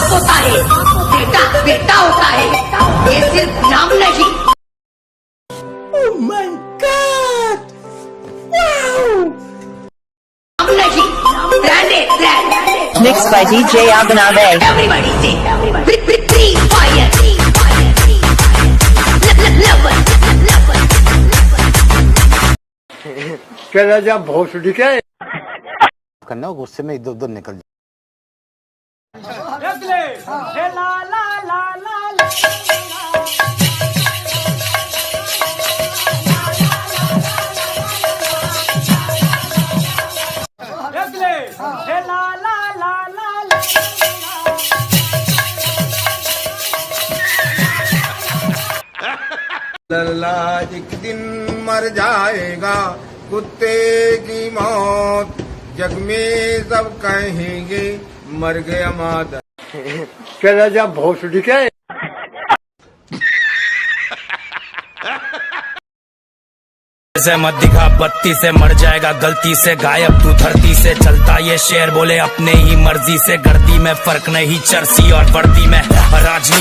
बाप होता है, बेटा बेटा होता है, ये सिर्फ नाम नहीं। Oh my God! Wow! नाम नहीं, brand है, brand। Mixed by DJ Abhinav. Everybody say, free fire, lover। क्या जा भोसड़ी के करना गुस्से में इधर उधर निकल लल्ला एक दिन मर जाएगा कुत्ते की मौत, जग में सब कहेंगे मर गया मादा। क्या जा भोसड़ी के से मत दिखा, बत्ती से मर जाएगा गलती से, गायब तू धरती से। चलता ये शेर बोले अपने ही मर्जी से, गर्दी में फर्क नहीं चरसी और वर्दी में। राजनीति